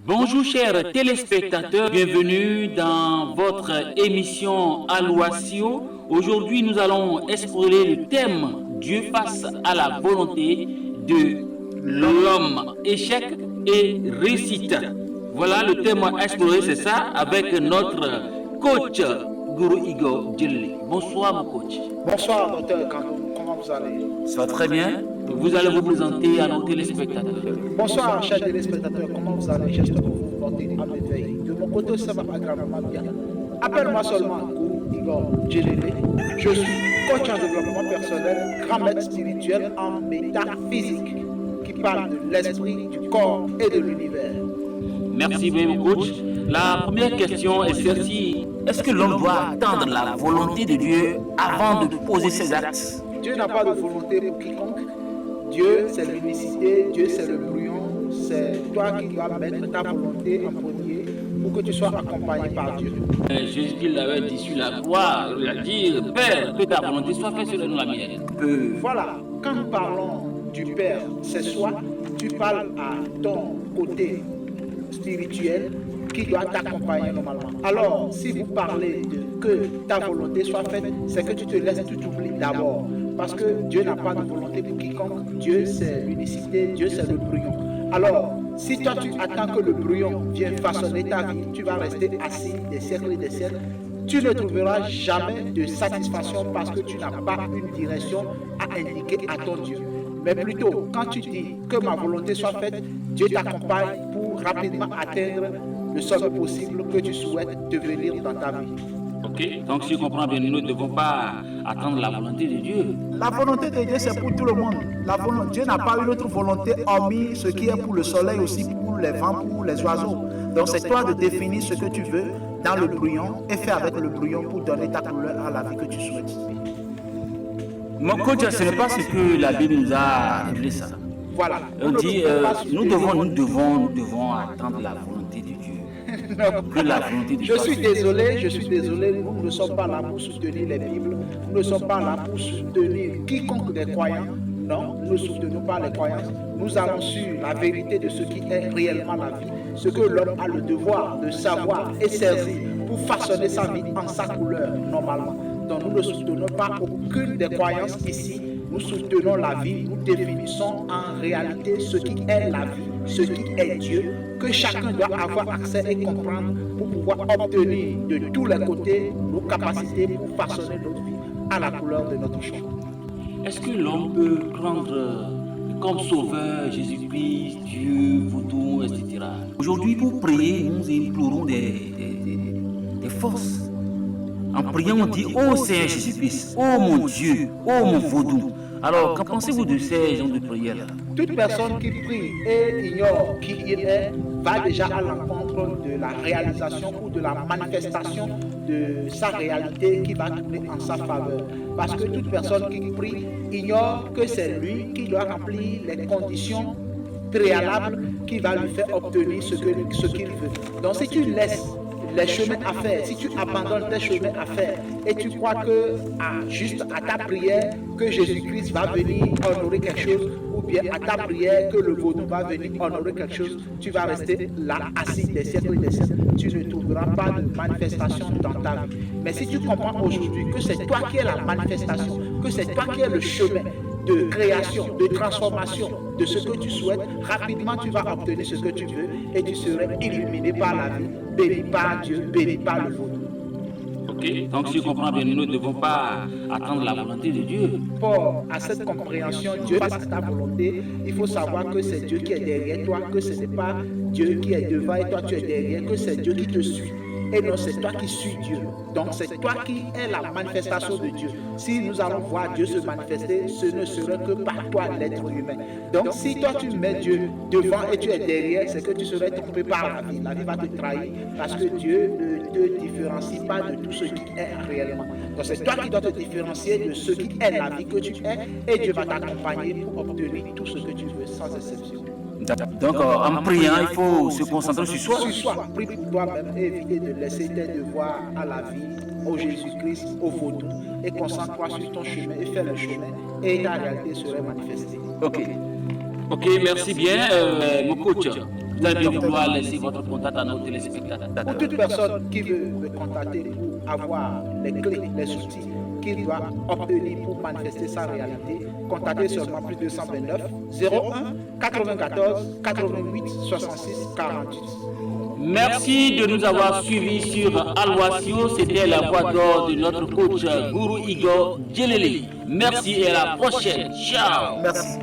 Bonjour chers téléspectateurs, bienvenue dans votre émission Aloisio. Aujourd'hui nous allons explorer le thème Dieu face à la volonté de l'homme, échec et réussite. Voilà le thème à explorer, c'est ça, avec notre coach Guru Igo Djilli. Bonsoir mon coach. Bonsoir docteur Kandou, comment vous allez? Ça va très bien. Vous allez vous présenter à nos téléspectateurs. Bonsoir chers téléspectateurs, comment vous allez? J'espère que vous vous portez à merveille. De mon côté, ça va agréablement bien. Appelle-moi seulement Guru Igor Djilli. Je suis coach en développement personnel, grand maître spirituel en métaphysique qui parle de l'esprit, du corps et de l'univers. Merci bien mon coach. La première question est celle-ci. Est-ce que l'homme doit attendre la volonté de Dieu avant de poser ses actes? Dieu n'a pas de volonté pour quiconque. Dieu, c'est l'unicité, Dieu, c'est le brouillon. C'est toi qui dois mettre ta volonté en premier pour que tu sois accompagné par Dieu. Jésus l'avait dit sur la croix, il a dit, Père, que ta volonté soit faite sur nous la mienne. Voilà, quand nous parlons du Père, c'est soit tu parles à ton côté spirituel qui doit t'accompagner normalement. Alors, si vous parlez de que ta volonté soit faite, c'est que tu te laisses, tu t'oublies d'abord. Parce que Dieu n'a pas de volonté pour quiconque. Dieu, c'est l'unicité, Dieu, c'est le brouillon. Alors, si toi, tu attends que le brouillon vienne façonner ta vie, tu vas rester assis des siècles et des siècles. Tu ne trouveras jamais de satisfaction parce que tu n'as pas une direction à indiquer à ton Dieu. Mais plutôt, quand tu dis que ma volonté soit faite, Dieu t'accompagne pour rapidement atteindre le sommet possible que tu souhaites devenir dans ta vie. Ok, donc si je comprends bien, nous ne devons pas attendre la volonté de Dieu. La volonté de Dieu, c'est pour tout le monde. Dieu n'a pas une autre volonté hormis ce qui est pour le soleil, aussi pour les vents, pour les oiseaux. Donc c'est toi de définir ce que tu veux dans le brouillon et faire avec le brouillon pour donner ta couleur à la vie que tu souhaites. Mon coach, ce n'est pas ce que la Bible nous a révélé ça. Voilà. On dit, nous devons attendre la volonté de Dieu. Que la volonté de Dieu. Je suis désolé, nous ne sommes pas là pour soutenir les Bibles, nous ne sommes pas là pour soutenir quiconque des croyants. Non, nous ne soutenons pas les croyances. Nous allons sur la vérité de ce qui est réellement la vie, ce que l'homme a le devoir de savoir et saisir pour façonner sa vie en sa couleur normalement. Donc nous ne soutenons pas aucune des croyances ici. Nous soutenons la vie, nous définissons en réalité ce qui est la vie, ce qui est Dieu, que chacun doit avoir accès et comprendre pour pouvoir obtenir de tous les côtés nos capacités pour façonner notre vie à la couleur de notre choix. Est-ce que l'homme peut prendre comme sauveur Jésus-Christ, Dieu, Vaudou, etc. Aujourd'hui, pour prier, nous implorons des forces. En priant, on dit, oh Seigneur Jésus-Christ, oh mon Dieu, oh mon Vaudou. Alors, qu'en pensez-vous de ces gens de prière-là? Toute personne qui prie et ignore qui il est va déjà à l'encontre de la réalisation ou de la manifestation de sa réalité qui va tourner en sa faveur. Parce que toute personne qui prie ignore que c'est lui qui doit remplir les conditions préalables qui va lui faire obtenir ce qu'il veut. Donc si tu laisses les chemins à faire, si tu abandonnes tes chemins à faire et tu crois que juste à ta prière que Jésus-Christ va venir honorer quelque chose ou bien à ta prière que le vaudou va venir honorer quelque chose, tu vas rester là assis des siècles et des siècles. Tu ne trouveras pas de manifestation dans ta vie. Mais si tu comprends aujourd'hui que c'est toi qui es la manifestation, que c'est toi qui es le chemin de création, de transformation de ce que tu souhaites, rapidement tu vas obtenir ce que tu veux et tu serais illuminé par la vie, béni par Dieu, béni par le vaudou. Ok, donc si je comprends bien, nous ne devons pas attendre la volonté de Dieu. Pour à cette compréhension, Dieu face à ta volonté, il faut savoir que c'est Dieu qui est derrière toi, que ce n'est pas Dieu qui est devant et toi tu es derrière, que c'est Dieu qui te suit. Et non, c'est toi qui suis Dieu. Donc, c'est toi qui es la manifestation de Dieu. Si nous allons voir Dieu se manifester, ce ne serait que par toi, l'être humain. Donc, si toi, tu mets Dieu devant et tu es derrière, c'est que tu serais trompé par la vie. La vie va te trahir parce que Dieu ne te différencie pas de tout ce qui est réellement. Donc, c'est toi qui dois te différencier de ce qui est la vie que tu es et Dieu va t'accompagner pour obtenir tout ce que tu veux sans exception. Donc, en priant, il faut se concentrer sur soi. Sur soi, prie pour toi-même et éviter de laisser tes devoirs à la vie, au Jésus-Christ, au vaudou, et concentre-toi sur ton chemin et fais le chemin, et ta réalité serait manifestée. Ok, merci bien, mon coach. Vous allez bien vouloir laisser votre contact à nos téléspectateurs. Pour toute personne qui veut me contacter pour avoir les clés, les outils qu'il doit obtenir pour manifester sa réalité, contactez seulement plus 229 01 94 88 66 48. Merci de nous avoir suivis sur Al-Wassio. C'était la voix d'or de notre coach Guru Igor Djeleli. Merci et à la prochaine. Ciao. Merci.